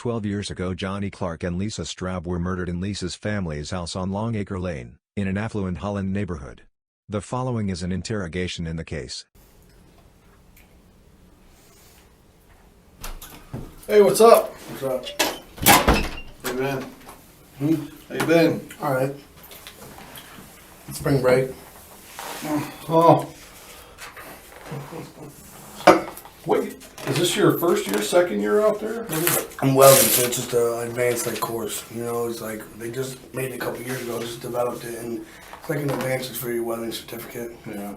12 years ago, Johnny Clarke and Lisa Straub were murdered in Lisa's family's house on Longacre Lane, in an affluent Holland neighborhood. The following is an interrogation in the case. Hey, what's up? What's up? Hey, man. How you been? All right. Spring break. Oh. Wait, is this your first year, second year out there? I'm welding, so it's just an advanced course. You know, it's like they just made it a couple years ago, just developed it, and it's like an advanced for your welding certificate. Yeah.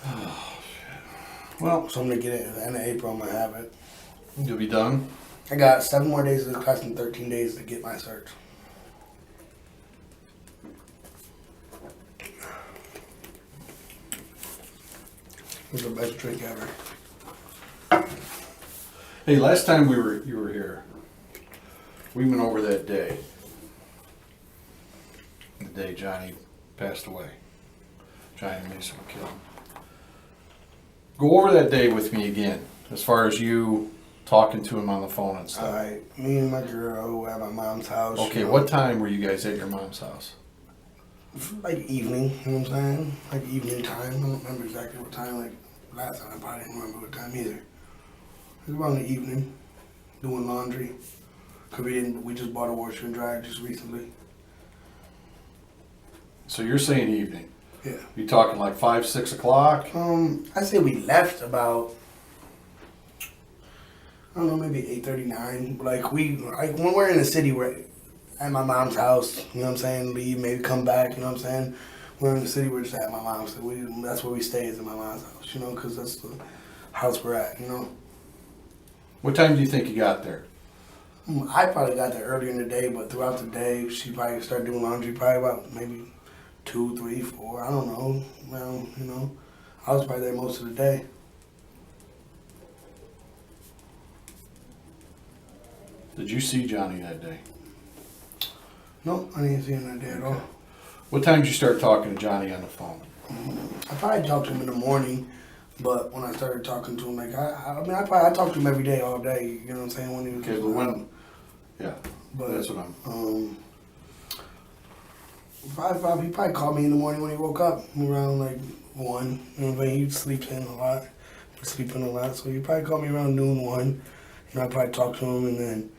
Oh, shit. Well, So I'm gonna get it at the end of April. I'm gonna have it. you'll be done. I got 7 more days of the class and 13 days to get my cert. It's the best drink ever. Hey, last time you were here, we went over that day. The day Johnny passed away. Johnny and Lisa were killed. Go over that day with me again, as far as you talking to him on the phone and stuff. Alright, me and my girl were at my mom's house. Okay, you know. what time were you guys at your mom's house? Like evening, you know what I'm saying? Like evening time. I don't remember exactly what time. Like last time, I probably didn't remember what time either. It was around the evening, doing laundry. Cause we just bought a washer and dryer just recently. So you're saying evening. Yeah. You talking like 5, 6 o'clock? I say we left about, I don't know, maybe 8:39. Like when we're in the city, we're at my mom's house. You know what I'm saying? Leave, maybe come back. You know what I'm saying? We're in the city. We're just at my mom's. So that's where we stay, is in my mom's house. You know, because that's the house we're at. You know. What time do you think you got there? I probably got there earlier in the day, but throughout the day, she probably started doing laundry probably about maybe 2, 3, 4. I don't know. Well, you know, I was probably there most of the day. Did you see Johnny that day? No, I didn't see him that day at all. What time did you start talking to Johnny on the phone? I probably talked to him in the morning, but when I started talking to him, like I talked to him every day, all day. You know what I'm saying? When he was Okay, but when? Yeah, but that's what I'm. He probably called me in the morning when he woke up around like 1. You know what I mean? He sleeps in a lot. Sleeping a lot, so he probably called me around noon, 1. You know, I probably talked to him, and then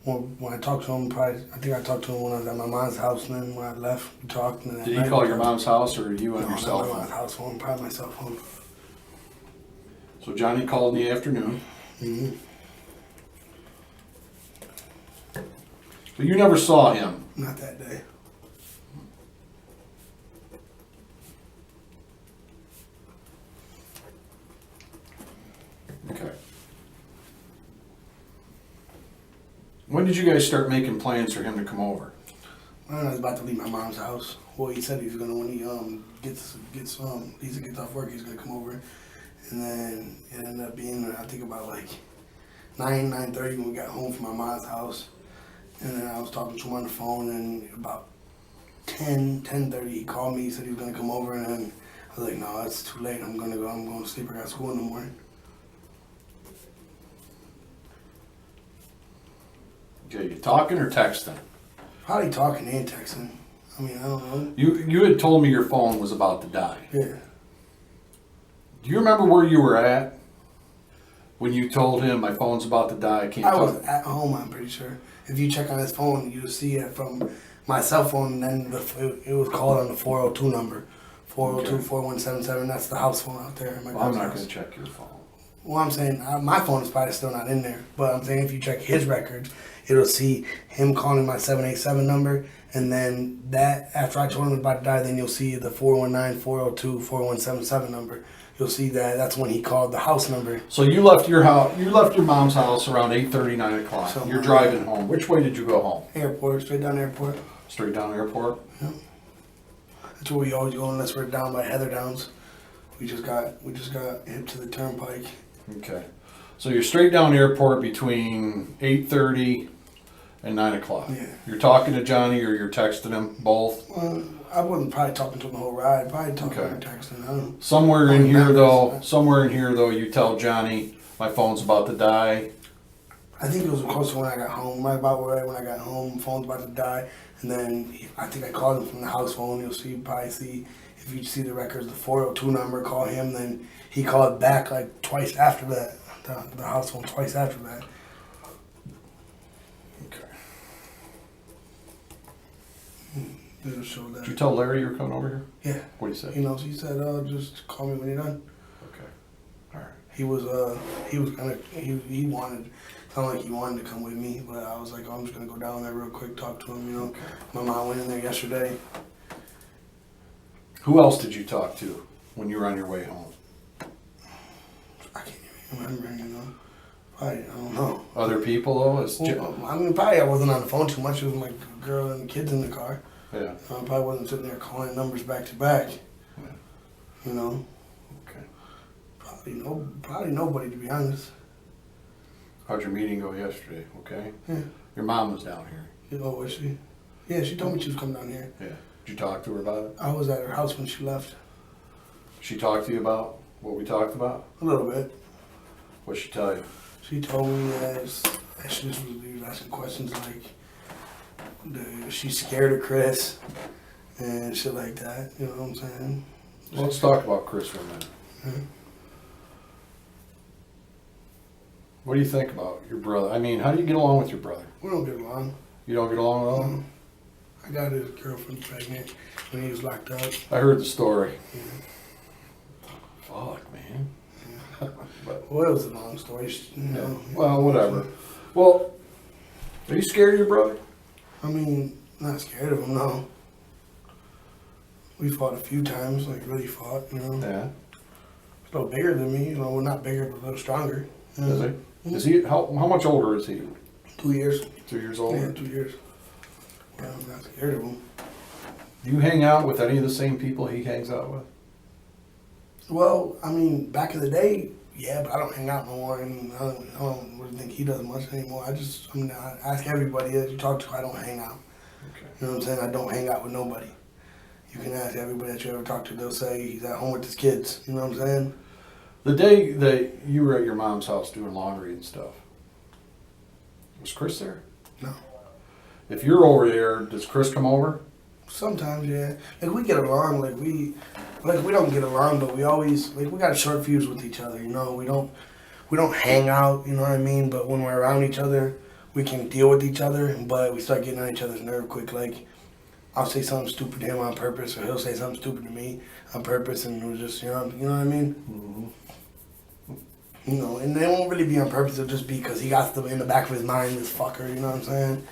when I talked to him, I think I talked to him when I was at my mom's house, and then when I left, we talked. And Did he call your mom's house or you on your cell my phone? mom's house phone, probably my cell phone. So Johnny called in the afternoon. Mm-hmm. But you never saw him. Not that day. Okay. When did you guys start making plans for him to come over? I was about to leave my mom's house. Well, he said he was gonna when he gets off work, he's gonna come over, and then it ended up being I think about like 9:30 when we got home from my mom's house, and then I was talking to him on the phone, and about 10:30 he called me. He said he was gonna come over, and then I was like, no, it's too late. I'm going to sleep. I got school in the morning. Okay, you talking or texting? Probably talking and texting. I mean, I don't know. You had told me your phone was about to die. Yeah. Do you remember where you were at when you told him my phone's about to die? I can't I talk. was at home, I'm pretty sure. If you check on his phone, you'll see it from my cell phone, and then it was called on the 402 number. 402-4177, that's the house phone out there. Well, I'm not going to check your phone. Well, I'm saying, my phone is probably still not in there, but I'm saying if you check his records, it'll see him calling my 787 number, and then that, after I told him about to die, then you'll see the 419-402-4177 number. You'll see that that's when he called the house number. So you left your house. You left your mom's house around 8:30, 9 o'clock. So You're driving home. Which way did you go home? Airport, straight down the airport. Straight down airport. Yeah. That's where we always go unless we're down by Heather Downs. We just got hip to the turnpike. Okay. So you're straight down airport between 8:30 and 9 o'clock. Yeah. You're talking to Johnny or you're texting him, both? I wasn't probably talking to him the whole ride. Probably talking Okay. or texting. I don't know. Somewhere in here though, you tell Johnny, my phone's about to die. I think it was close to when I got home, right about right when I got home. Phone's about to die, and then I think I called him from the house phone. Probably see if you see the records, the 402 number. Call him. Then he called back like twice after that. The house phone twice after that. Okay. It'll show that. Did you tell Larry you were coming over here? Yeah. What did he say? You know, so he said, just call me when you're done. Okay. All right. He was gonna, he wanted, sounded like he wanted to come with me, but I was like, I'm just gonna go down there real quick, talk to him, you know. Okay. My mom went in there yesterday. Who else did you talk to when you were on your way home? I can't even remember, you know. I don't know. Other people though? Well, I mean, probably I wasn't on the phone too much. It was my girl and the kids in the car. Yeah. I probably wasn't sitting there calling numbers back to back. Yeah. You know. Okay. Probably nobody, to be honest. How'd your meeting go yesterday? Okay. Yeah. Your mom was down here. You know, was she? Yeah, she told me she was coming down here. Yeah. Did you talk to her about it? I was at her house when she left. She talked to you about what we talked about? A little bit. What'd she tell you? She told me that she just was asking questions like, she's scared of Chris and shit like that. You know what I'm saying? Well, let's talk about Chris for a minute. Mhm. What do you think about your brother? I mean, how do you get along with your brother? We don't get along. You don't get along at all? I got his girlfriend pregnant when he was locked up. I heard the story. Yeah. Fuck, man. But, Well, it was a long story. You know. yeah. Well, whatever. Well, are you scared of your brother? I mean, not scared of him, no. We fought a few times, like really fought, you know. Yeah. He's a little bigger than me, you know. Well, not bigger, but a little stronger. You know? Is he? Is he? How much older is he? 2 years. 2 years older? Yeah, 2 years. Yeah, I'm not scared of him. Do you hang out with any of the same people he hangs out with? Well, I mean, back in the day, yeah, but I don't hang out no more, and I don't really think he does much anymore. I ask everybody that you talk to, I don't hang out. Okay. You know what I'm saying? I don't hang out with nobody. You can ask everybody that you ever talk to, they'll say he's at home with his kids. You know what I'm saying? The day that you were at your mom's house doing laundry and stuff, was Chris there? No. If you're over there, does Chris come over? Sometimes, yeah. Like, we get along, we don't get along, but we always, we got a short fuse with each other, you know? We don't hang out, you know what I mean? But when we're around each other, we can deal with each other, but we start getting on each other's nerve quick. Like, I'll say something stupid to him on purpose, or he'll say something stupid to me on purpose, and we'll just, you know what I mean? Mm-hmm. You know, and they won't really be on purpose, it'll just be because he got in the back of his mind, this fucker, you know what I'm saying?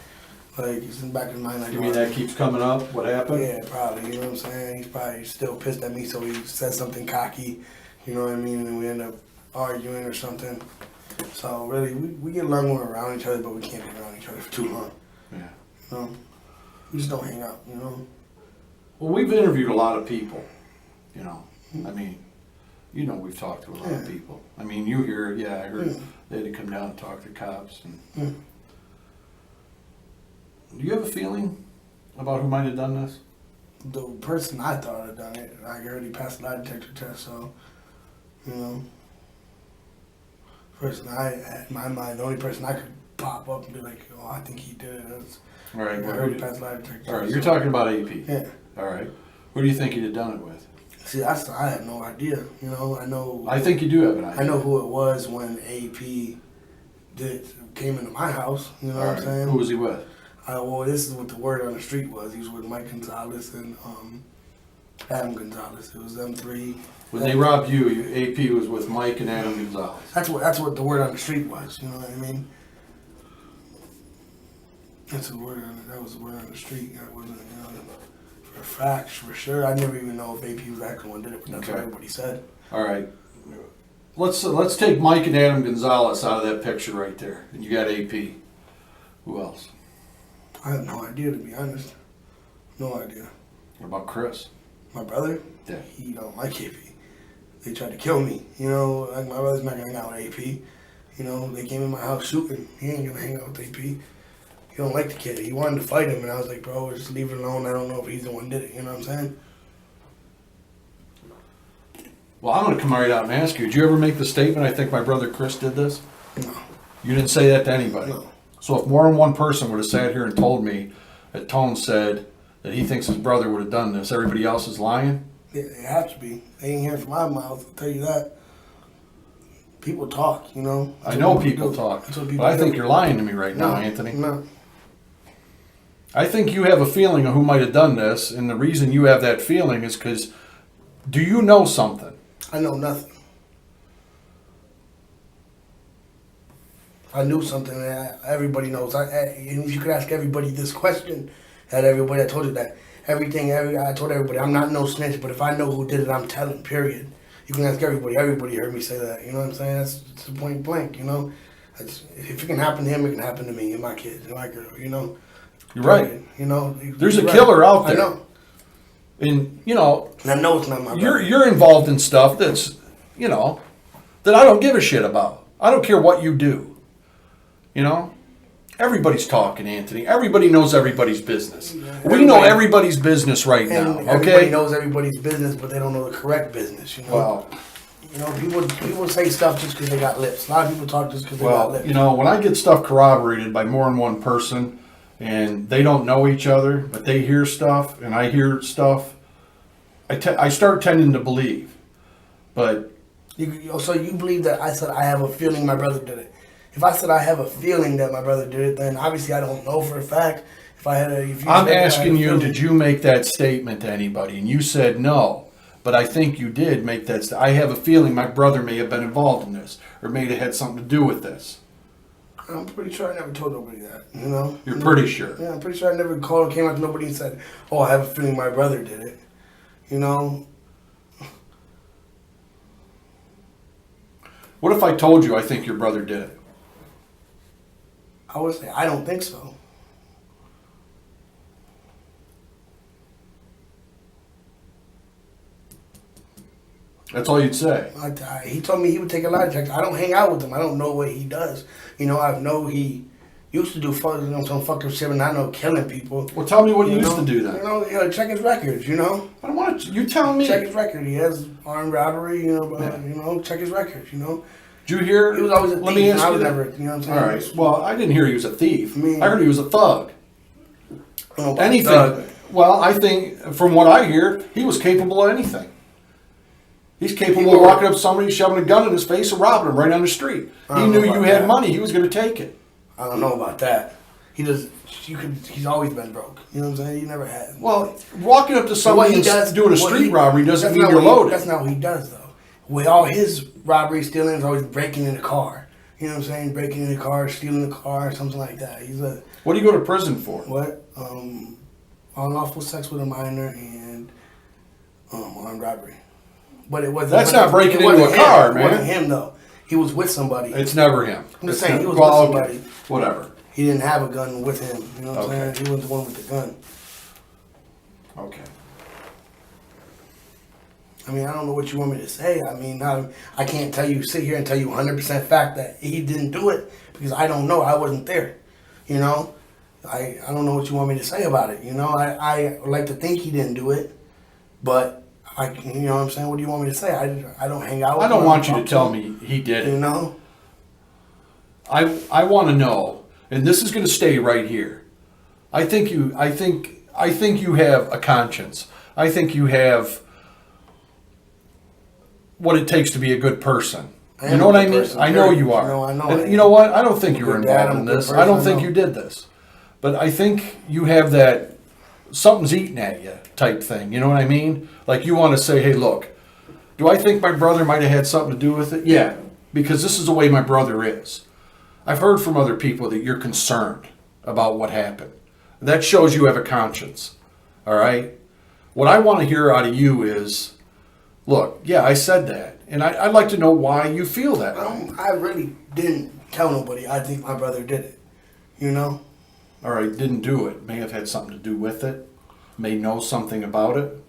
Like, it's in the back of his mind. Like, You mean that keeps coming up? What happened? Yeah, probably, you know what I'm saying? He's probably still pissed at me, so he says something cocky, you know what I mean? And then we end up arguing or something. So, really, we get along when we're around each other, but we can't be around each other for too long. Yeah. You know? We just don't hang out, you know? Well, we've interviewed a lot of people, you know. I mean, you know, we've talked to a lot of Yeah. people. I mean, you hear it, yeah, I heard Yeah. they had to come down and talk to cops. And Yeah. do you have a feeling about who might have done this? The person I thought had done it, I already passed the lie detector test, so, you know. In my mind, the only person I could pop up and be like, oh, I think he did it. All right, I already passed the lie detector. all right, test, you're so- talking about AP. Yeah. All right. Who do you think he'd have done it with? See, I had no idea. You know, I think you do have an idea. I know who it was when AP came into my house. You know All what right. I'm saying? Who was he with? Well, this is what the word on the street was. He was with Mike Gonzalez and Adam Gonzalez. It was them three. When they robbed you, AP was with Mike and Adam Gonzalez. That's what the word on the street was. You know what I mean? That's the word. That was the word on the street. That wasn't, you know, for a fact, for sure. I never even know if AP was actually the one did it, but that's what Okay. everybody said. All right. Let's take Mike and Adam Gonzalez out of that picture right there, and you got AP. Who else? I have no idea, to be honest. No idea. What about Chris? My brother, Yeah. he don't like AP. They tried to kill me. You know, like my brother's not gonna hang out with AP. You know, they came in my house shooting. He ain't gonna hang out with AP. He don't like the kid. He wanted to fight him, and I was like, bro, just leave it alone. I don't know if he's the one did it. You know what I'm saying? Well, I'm going to come right out and ask you, did you ever make the statement, I think my brother Chris did this? No. You didn't say that to anybody. No. So if more than one person would have sat here and told me that Tone said that he thinks his brother would have done this, everybody else is lying? Yeah, they have to be. They ain't hearing from my mouth, I'll tell you that. People talk, you know. I know people talk, but I think you're lying to me right now, Anthony. No. I think you have a feeling of who might have done this, and the reason you have that feeling is because, do you know something? I know nothing. I knew something that everybody knows. If you could ask everybody this question, I told you that. I told everybody, I'm not no snitch, but if I know who did it, I'm telling, period. You can ask everybody. Everybody heard me say that. You know what I'm saying? That's the point blank, you know? If it can happen to him, it can happen to me and my kids and my girl, you know? You're right. You know? There's a killer out there. I know. And, you know, And I know it's not my brother. you're involved in stuff that's, you know, that I don't give a shit about. I don't care what you do. You know? Everybody's talking, Anthony. Everybody knows everybody's business. We know everybody's business right now, And everybody okay? knows everybody's business, but they don't know the correct business, you know? Well, You know, people say stuff just because they got lips. A lot of people talk just because they got lips. you know, when I get stuff corroborated by more than one person and they don't know each other, but they hear stuff and I hear stuff, I start tending to believe. But So you believe that I said I have a feeling my brother did it. If I said I have a feeling that my brother did it, then obviously I don't know for a fact. I'm asking you, did you make that statement to anybody? And you said no. But I think you did make that I have a feeling my brother may have been involved in this or may have had something to do with this. I'm pretty sure I never told nobody that, you know? You're pretty sure? Yeah, I'm pretty sure I never called or came out to nobody and said, oh, I have a feeling my brother did it. You know? What if I told you I think your brother did it? I would say, I don't think so. That's all you'd say? He told me he would take a lie detector. I don't hang out with him. I don't know what he does. You know, I know he used to do some fucking shit and I know killing people. Well, tell me what he used to do then. You know, check his records, you know? I don't want to. You telling me. Check his record. He has armed robbery, you know, you know, check his records, you know? Did you hear? He was always a thief. Let me ask I you was that. never, you know what I'm saying? All right. Well, I didn't hear he was a thief. I mean- I heard he was a thug. I don't know about Anything. thug. Well, I think from what I hear, he was capable of anything. He's capable of walking up to somebody, shoving a gun in his face, and robbing him right on the street. He knew you had money. He was going to take it. I don't know about that. He's always been broke. You know what I'm saying? He never has. Well, walking up to somebody and doing a street robbery doesn't mean you're loaded. That's not what he does, though. With all his robbery, stealing is always breaking in a car. You know what I'm saying? Breaking in a car, stealing a car, something like that. What do you go to prison for? What? Unlawful sex with a minor and armed robbery. But it wasn't. That's not breaking into a car, man. It wasn't him, though. He was with somebody. It's never him. I'm just saying, he was with somebody. Okay. Whatever. He didn't have a gun with him. You know what I'm saying? He was the one with the gun. Okay. I mean, I don't know what you want me to say. I mean, I can't sit here and tell you 100% fact that he didn't do it because I don't know. I wasn't there. You know? I don't know what you want me to say about it. You know? I like to think he didn't do it, but you know what I'm saying? What do you want me to say? I don't hang out with him. I don't want you to tell me he did it. You know? I want to know, and this is going to stay right here. I think you have a conscience. I think you have what it takes to be a good person. You know what I mean? I know you are. No, I know. And you know what? I don't think you were involved in I'm a good this. I don't person, think you did this. But I think you have that something's eating at you type thing. You know what I mean? Like you want to say, hey, look, do I think my brother might have had something to do with it? Yeah, because this is the way my brother is. I've heard from other people that you're concerned about what happened. That shows you have a conscience. All right? What I want to hear out of you is, look, yeah, I said that. And I'd like to know why you feel that way. I really didn't tell nobody. I think my brother did it. You know? All right, didn't do it. May have had something to do with it. May know something about it.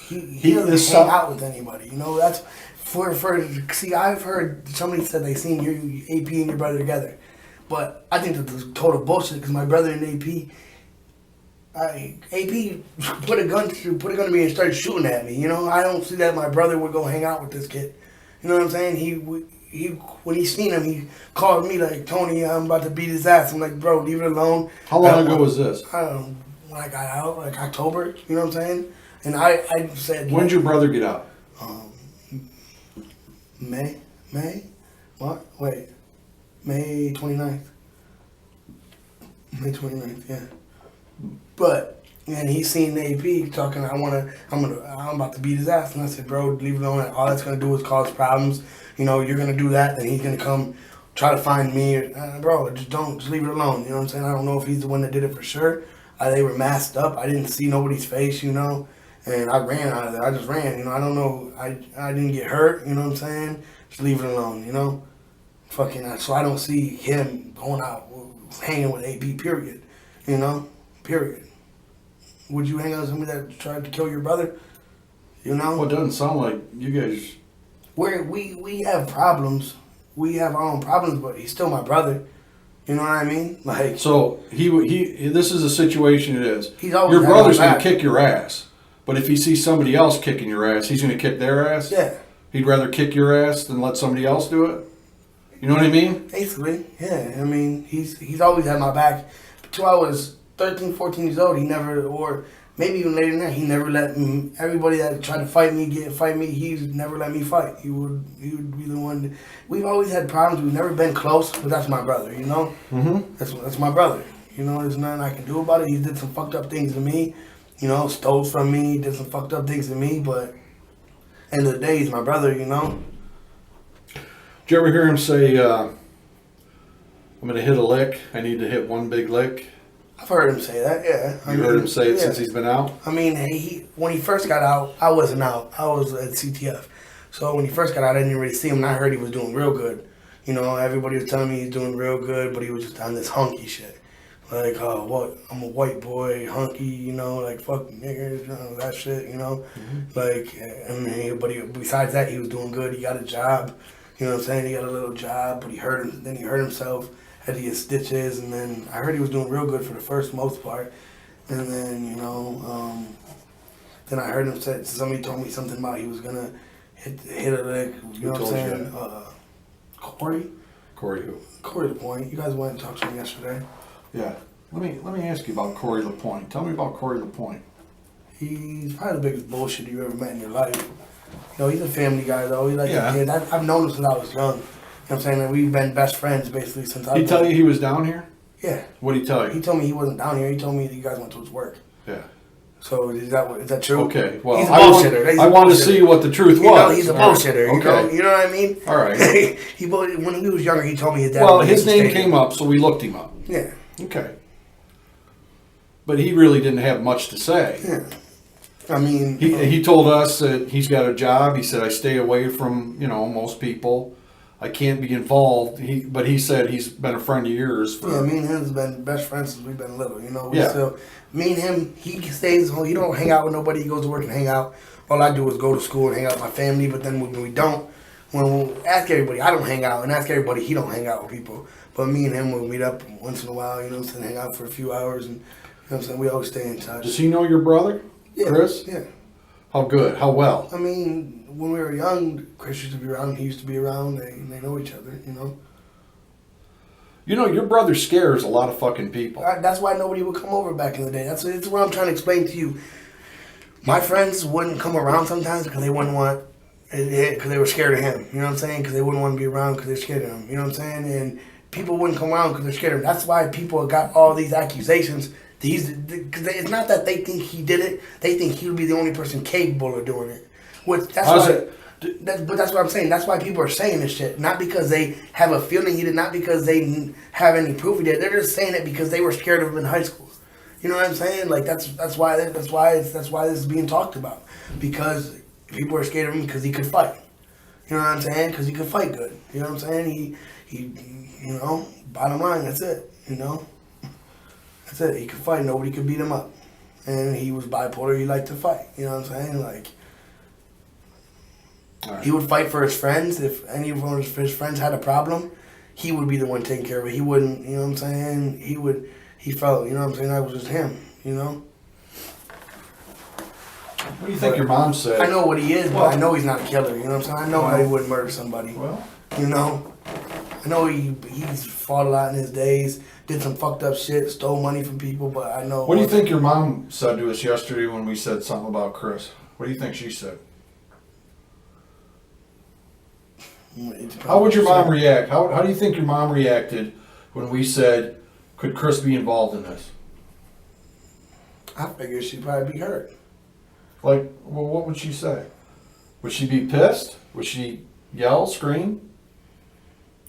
He doesn't hang out with anybody. You know, that's see, I've heard somebody said they seen your AP and your brother together. But I think that's total bullshit because my brother and AP put a gun to me and started shooting at me. You know, I don't see that my brother would go hang out with this kid. You know what I'm saying? when he seen him, he called me like, Tony, I'm about to beat his ass. I'm like, bro, leave it alone. How long ago was this? I don't know, when I got out, like October, you know what I'm saying? And I said... When did your brother get out? May? What? Wait. May 29th. May 29th, yeah. But, and he seen the AP talking, I'm about to beat his ass. And I said, bro, leave it alone. All that's going to do is cause problems. You know, you're going to do that, then he's going to come try to find me. Bro, just leave it alone. You know what I'm saying? I don't know if he's the one that did it for sure. They were masked up. I didn't see nobody's face, you know. And I ran out of there. I just ran, you know. I don't know. I didn't get hurt, you know what I'm saying? Just leave it alone, you know. So I don't see him going out hanging with AP, period. You know? Period. Would you hang out with somebody that tried to kill your brother? You know? Well, it doesn't sound like you guys... We have problems. We have our own problems, but he's still my brother. You know what I mean? Like, so this is a situation. It is. He's always your brother's had my going to back. kick your ass, but if he sees somebody else kicking your ass, he's going to kick their ass. Yeah. He'd rather kick your ass than let somebody else do it. You know what I mean? Basically, yeah. I mean, he's always had my back. Until I was 13, 14 years old, he never, or maybe even later than that, he never let me, everybody that tried to fight me, he's never let me fight. He would be the one. We've always had problems. We've never been close, but that's my brother, you know? Mm-hmm. That's my brother. You know, there's nothing I can do about it. He did some fucked up things to me, you know, stole from me, did some fucked up things to me, but end of the day, he's my brother, you know? Did you ever hear him say, I'm going to hit a lick, I need to hit one big lick? I've heard him say that, yeah. You heard him say it yeah. since he's been out? I mean, when he first got out, I wasn't out. I was at CTF. So when he first got out, I didn't really see him, and I heard he was doing real good. You know, everybody was telling me he's doing real good, but he was just on this hunky shit. Like, what? I'm a white boy, hunky, you know, like, fuck niggers, you know, that shit, you know? Mm-hmm. Like, I mean, besides that, he was doing good. He got a job, you know what I'm saying? He got a little job, but he hurt himself. Had to get stitches, and then I heard he was doing real good for the most part. And then, you know, then I heard him say, somebody told me something about he was gonna hit a lick, you know what I'm saying? Corey? Corey who? Corey LaPointe. You guys went and talked to him yesterday. Yeah. Let me ask you about Corey LaPointe. Tell me about Corey LaPointe. He's probably the biggest bullshit you ever met in your life. You know, he's a family guy though. He's like Yeah. a kid. I've known him since I was young. You know what I'm saying? Like, we've been best friends basically since I was... He tell you he was down here? Yeah. What did he tell He you? told me he wasn't down here. He told me that you guys went to his work. Yeah. So is that true? Okay. Well, he's a I bullshitter. I want to see what the truth was. You know, he's a All right. bullshitter. Okay. You know what I mean? All right. When he was younger, he told me his dad... Well, was his name stadium. came up, so we looked him up. Yeah. Okay. But he really didn't have much to say. Yeah. I mean... He told us that he's got a job. He said, I stay away from, most people. I can't be involved. But he said he's been a friend of yours. Yeah, me and him has been best friends since we've been little. You know, Yeah. Me and him, he stays home. He don't hang out with nobody. He goes to work and hang out. All I do is go to school and hang out with my family. But then when we don't, when we ask everybody, I don't hang out. And ask everybody, he don't hang out with people. But me and him will meet up once in a while, you know what I'm saying, hang out for a few hours. And, you know what I'm saying, we always stay in touch. Does he know your brother, Yeah, Chris? Yeah. How good? How well? I mean, when we were young, Chris used to be around, he used to be around, they know each other, you know? Your brother scares a lot of fucking people. That's why nobody would come over back in the day. That's what I'm trying to explain to you. My friends wouldn't come around sometimes because they wouldn't want, because they were scared of him, you know what I'm saying? Because they wouldn't want to be around because they're scared of him, you know what I'm saying? And people wouldn't come around because they're scared of him. That's why people got all these accusations. Because it's not that they think he did it; they think he would be the only person capable of doing it. But that's what I'm saying. That's why people are saying this shit. Not because they have a feeling he did, not because they have any proof he did. They're just saying it because they were scared of him in high school. You know what I'm saying? Like that's why this is being talked about, because people are scared of him because he could fight. You know what I'm saying? Because he could fight good. You know what I'm saying? He bottom line, that's it. You know. That's it. He could fight. Nobody could beat him up. And he was bipolar. He liked to fight. You know what I'm saying? Like, Right. He would fight for his friends. If any of his friends had a problem, he would be the one taking care of it. He wouldn't, you know what I'm saying? He felt, you know what I'm saying? That was just him, you know? What do you think your mom said? I know what he is, but I know he's not a killer, you know what I'm saying? I know how he wouldn't murder somebody. Well, You know? I know he's fought a lot in his days, did some fucked up shit, stole money from people, but I know... What do you think your mom said to us yesterday when we said something about Chris? What do you think she said? How would your mom react? How do you think your mom reacted when we said, could Chris be involved in this? I figured she'd probably be hurt. Like, well, what would she say? Would she be pissed? Would she yell, scream?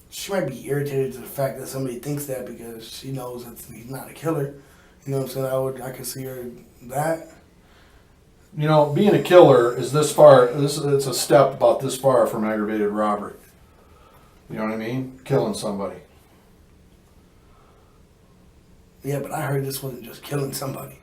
She might be irritated to the fact that somebody thinks that because she knows that he's not a killer. You know what I'm saying? I could see her that. You know, being a killer is this far. It's a step about this far from aggravated robbery. You know what I mean? Killing somebody. Yeah, but I heard this wasn't just killing somebody.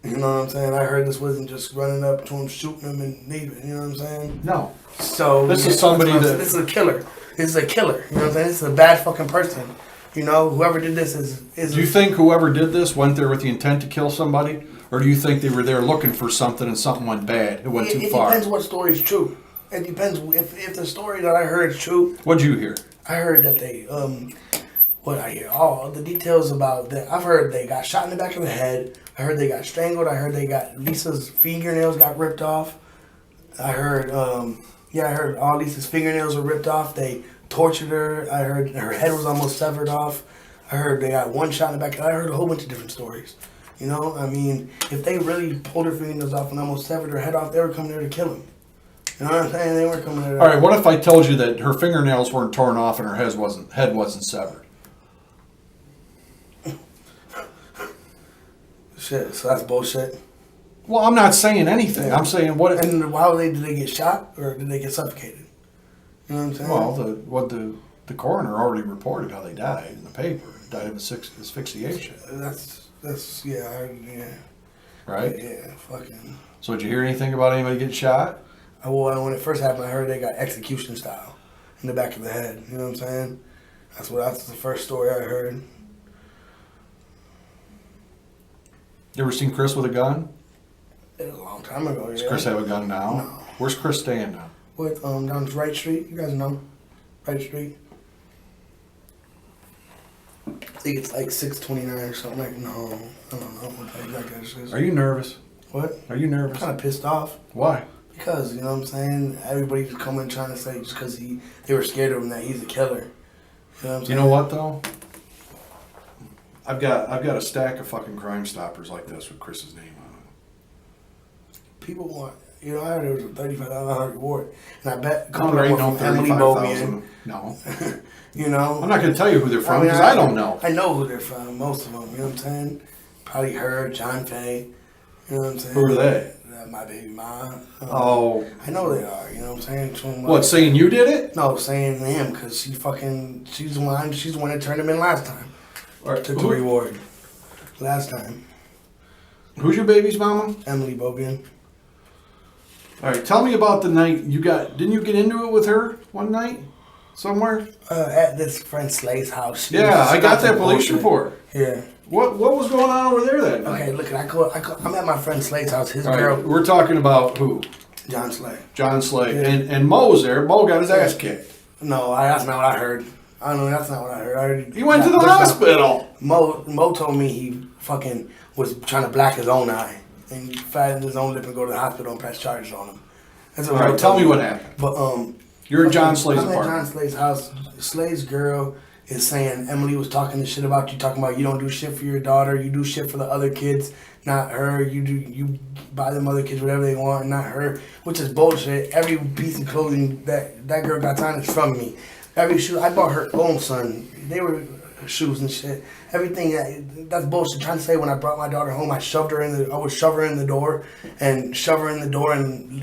You know what I'm saying? I heard this wasn't just running up to him, shooting him, and leaving. You know what I'm saying? No. So this is somebody that... This is a killer. This is a killer. You know what I'm saying? This is a bad fucking person. You know, whoever did this is... Do you think whoever did this went there with the intent to kill somebody? Or do you think they were there looking for something and something went bad? It went too far. It depends what story is true. It depends if the story that I heard is true. What'd you hear? I heard that they... What I hear? All the details about that. I've heard they got shot in the back of the head. I heard they got strangled. I heard they got... Lisa's fingernails got ripped off. I heard... I heard all Lisa's fingernails were ripped off. They tortured her. I heard her head was almost severed off. I heard they got one shot in the back. I heard a whole bunch of different stories. You know, I mean, if they really pulled her fingernails off and almost severed her head off, they were coming there to kill him. You know what I'm saying? They weren't coming there. All right, what if I told you that her fingernails weren't torn off and her head wasn't severed? Shit, so that's bullshit. Well, I'm not saying anything. Yeah. I'm saying what... And how did they get shot or did they get suffocated? You know what I'm saying? Well, the coroner already reported how they died in the paper. Died of asphyxiation. That's yeah. Right? Yeah, fucking. So did you hear anything about anybody getting shot? Well, when it first happened, I heard they got execution style in the back of the head. You know what I'm saying? That's the first story I heard. You ever seen Chris with a gun? It was a long time ago. Does Yeah. Chris have a gun now? No. Where's Chris staying now? What? Down Wright Street. You guys know Wright Street. I think it's like 629 or something. Like no, I don't know what the exact address is. Are you nervous? What? Are you nervous? I'm kind of pissed off. Why? Because, you know what I'm saying? Everybody's coming trying to say just because they were scared of him that he's a killer. You know what I'm saying? You know what though? I've got a stack of fucking Crime Stoppers like this with Chris's name on it. People want, you know, I heard there was a $35,000 reward. And I bet a No, couple there of ain't them no from Emily 35,000. Bobian. No. You know? I'm not going to tell you who they're from because I don't know. I know who they're from, most of them. You know what I'm saying? Probably her, John Fay. You know what I'm saying? Who are they? My baby mom. Oh. I know they are. You know what I'm saying? What, saying you did it? No, saying him because she's the one that turned him in last time. Or, Took the reward. Last time. Who's your baby's mama? Emily Bobian. All right, tell me about the night didn't you get into it with her one night? Somewhere? At this friend Slay's house. Yeah, I got that police report. Yeah. What was going on over there that night? Okay, look, I'm at my friend Slay's house. His All girl. Right, we're talking about who? John Slay. John Slay. Yeah. And Mo's there. Mo got his ass kicked. No, that's not what I heard. I don't know, that's not what I heard. He went to the hospital. Mo told me he fucking was trying to black his own eye and fatten his own lip and go to the hospital and press charges on him. That's what All right, tell me what happened. But You're at John Slay's I'm at apartment. John Slay's house. Slay's girl is saying Emily was talking the shit about you, talking about you don't do shit for your daughter, you do shit for the other kids, not her. You buy them other kids whatever they want, not her, which is bullshit. Every piece of clothing that girl got on is from me. Every shoe I bought her own son. They were shoes and shit. Everything that's bullshit. Trying to say when I brought my daughter home, I would shove her in the door and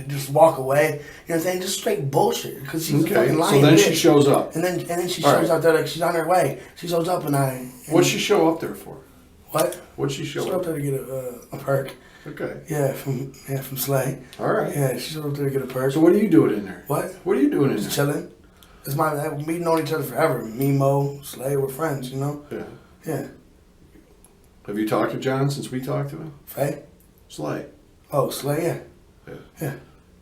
just walk away. You know what I'm saying? Just straight bullshit. Because she's a fucking lying so then bitch. she shows up. And then she shows out there like she's on her way. She shows up and What'd she show up there for? What? What'd she show She showed up there to get a perk. Okay. Yeah, from Slay. All right. Yeah, she showed up there to get a perk. So what are you doing in there? What? What are you doing in Just there? chilling. It's we've known each other forever. Me, Mo, Slay, we're friends, you know? Yeah. Yeah. Have you talked to John since we talked to him? Faye? Slay. Oh, Slay, yeah. Yeah. Yeah.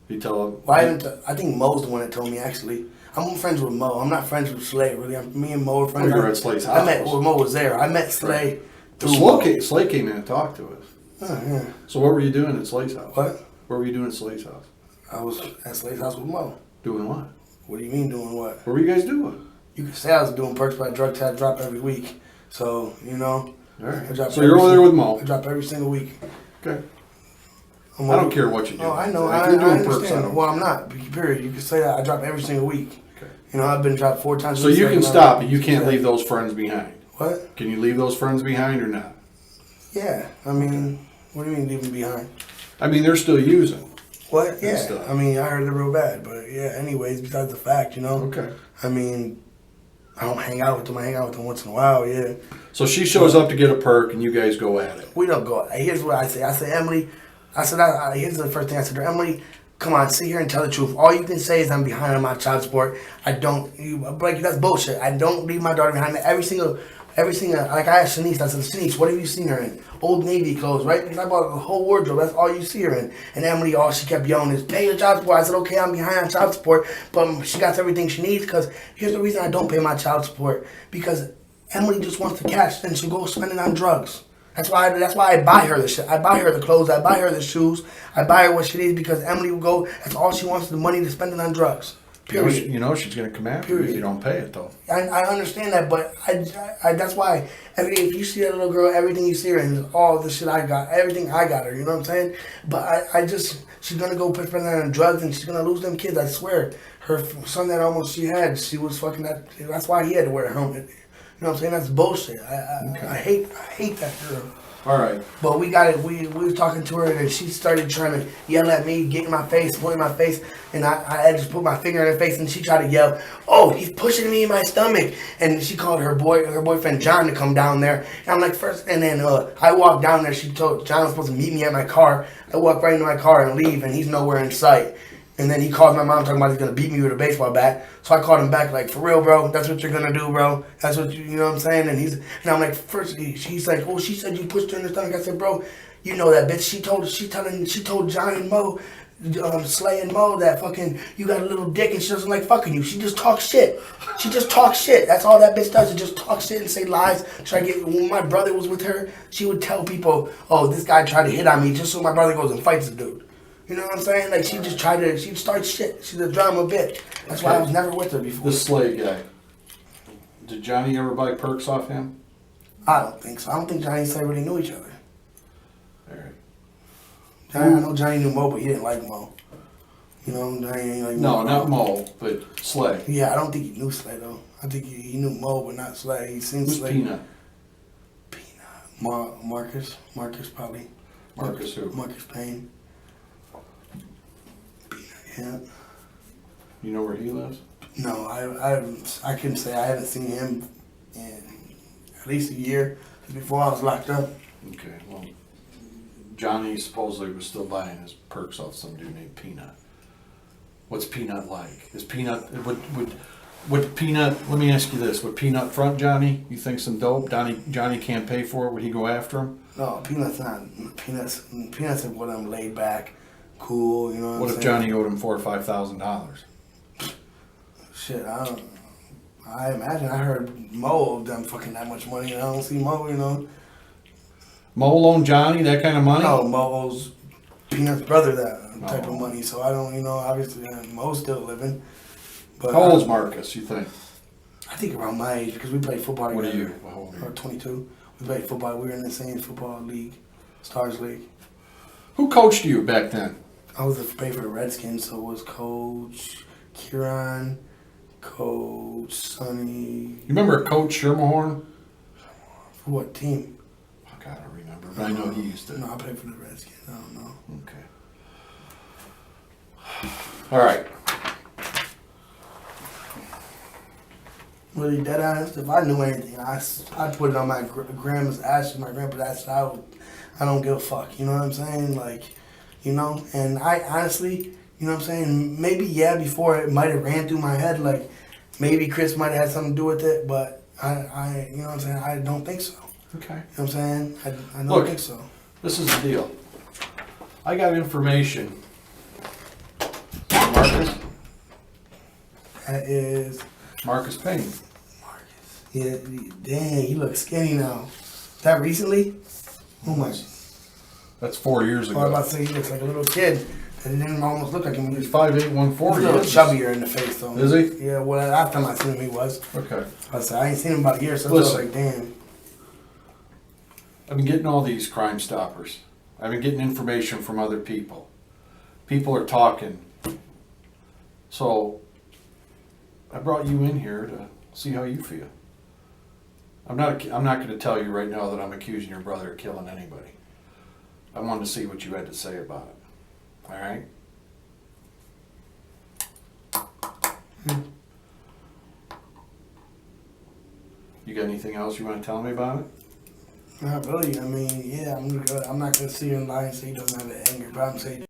You tell him. Well, I think Mo's the one that told me, actually. I'm friends with Mo. I'm not friends with Slay, really. Me and Mo are friends. Well, you're at Slay's house. Well, Mo was there. I met Slay through Slay came in and talked to us. Oh, yeah. So what were you doing at Slay's house? What? What were you doing at Slay's house? I was at Slay's house with Mo. Doing what? What do you mean doing what? What were you guys doing? You could say I was doing perks, but I drop every week. So, you know. All right. So you're over there with Mo. I drop every single week. Okay. I don't care what you do. Oh, I know. If you're doing perks, I understand. don't Well, I'm not. Period. You could say that I drop every single week. Okay. You know, I've been dropped 4 times. So you can stop, but you can't leave those friends behind. What? Can you leave those friends behind or not? Yeah. I mean, what do you mean leaving behind? I mean, they're still using. What? Yeah. Stuff. I mean, I heard it real bad, but yeah. Anyways, besides the fact, you know. Okay. I mean, I don't hang out with them. I hang out with them once in a while. Yeah. So she shows up to get a perk, and you guys go at it. We don't go. Here's what I say. I say, Emily. I said, here's the first thing I said to her. Emily, come on, sit here and tell the truth. All you can say is I'm behind on my child support. I don't. Like that's bullshit. I don't leave my daughter behind me. Every single. Like I asked Shanice. I said, Shanice, what have you seen her in? Old Navy clothes, right? Because I bought a whole wardrobe. That's all you see her in. And Emily, all she kept yelling is, pay your child support. I said, okay, I'm behind on child support, but she got everything she needs. Because here's the reason I don't pay my child support. Because Emily just wants the cash, and she'll go spend it on drugs. That's why I buy her the shit. I buy her the clothes. I buy her the shoes. I buy her what she needs because Emily will go. That's all she wants is the money to spend it on drugs. Period. You know she's going to come after you if you don't pay it, though. I understand that, but I that's why if you see that little girl, everything you see her in is all the shit I got, everything I got her. You know what I'm saying? But she's gonna go spend that on drugs and she's gonna lose them kids. I swear. Her son that almost she had, she was fucking that. That's why he had to wear a helmet. You know what I'm saying? That's bullshit. I hate that girl. All right. But we got it. We were talking to her, and she started trying to yell at me, get in my face, point in my face, and I just put my finger in her face, and she tried to yell, "Oh, he's pushing me in my stomach!" And she called her boyfriend John to come down there. And I'm like, and then I walked down there. She told John was supposed to meet me at my car. I walk right into my car and leave, and he's nowhere in sight. And then he called my mom talking about he's gonna beat me with a baseball bat. So I called him back like, for real, bro, that's what you're gonna do, bro. That's what you know what I'm saying? And I'm like, first she's like, oh, she said you pushed her in the stomach. I said, bro, you know that bitch. She told John and Mo, Slay and Mo that fucking you got a little dick and she doesn't like fucking you. She just talks shit. She just talks shit. That's all that bitch does is just talk shit and say lies. When my brother was with her, she would tell people, oh, this guy tried to hit on me just so my brother goes and fights the dude. You know what I'm saying? Like, she starts shit. She's a drama bitch. That's why I was never with her before. This Slay guy. Did Johnny ever buy perks off him? I don't think so. I don't think Johnny and Slay really knew each other. All right. I know Johnny knew Mo, but he didn't like Mo. You know, Johnny ain't like No, Mo. not Mo, but Slay. Yeah, I don't think he knew Slay, though. I think he knew Mo, but not Slay. He seen Who's Slay. Peanut? Marcus probably. Marcus who? Marcus Payne. Yeah. You know where he lives? No, I couldn't say I haven't seen him in at least a year before I was locked up. Okay, well, Johnny supposedly was still buying his perks off some dude named Peanut. What's Peanut like? Is Peanut would Peanut? Let me ask you this: would Peanut front Johnny? You think some dope? Johnny can't pay for it. Would he go after him? No, Peanut's not. Peanut's what I'm laid back, cool. You know What if Johnny owed him $4,000 or $5,000? Shit, I imagine I heard Mo of them fucking that much money, and I don't see Mo. You know. Mo loaned Johnny that kind of money? No, Mo owes Peanut's brother that type of money, so I don't. You know, obviously Mo's still living. But How old's Marcus? You think? I think around my age because we played football What together. are you? How old are you? 22. We played football. We were in the same football league, Stars League. Who coached you back then? I was played for the Redskins, so it was Coach Kieran, Coach Sonny. You remember Coach Shermahorn? For what team? I gotta remember, but I know he used to. No, I played for the Redskins. I don't know. Okay. All right. Really dead honest, if I knew anything, I'd put it on my grandma's ashes, my grandpa's ashes. I don't give a fuck. You know what I'm saying? Like, you know. And I honestly, you know what I'm saying? Maybe before it might have ran through my head, like maybe Chris might have had something to do with it, but I you know what I'm saying? I don't think so. Okay. You know what I'm saying? I don't think so. This is the deal. I got information. Marcus? That is Marcus Payne. Marcus. Yeah, dang, he looks skinny now. That recently? Oh my. That's 4 years I was about ago. to say he looks like a little kid. And it didn't almost look like him. He's He's 5'8", a 140. little chubbier in the face though. Is he? Yeah, well, last time I seen him, he was. Okay. I ain't seen him about a year, so I was Listen. like, damn. I've been getting all these Crime Stoppers. I've been getting information from other people. People are talking. So I brought you in here to see how you feel. I'm not going to tell you right now that I'm accusing your brother of killing anybody. I wanted to see what you had to say about it. All right? You got anything else you want to tell me about it? Not really. I mean, yeah, I'm not gonna sit here and lie and say he doesn't have an anger problem. Say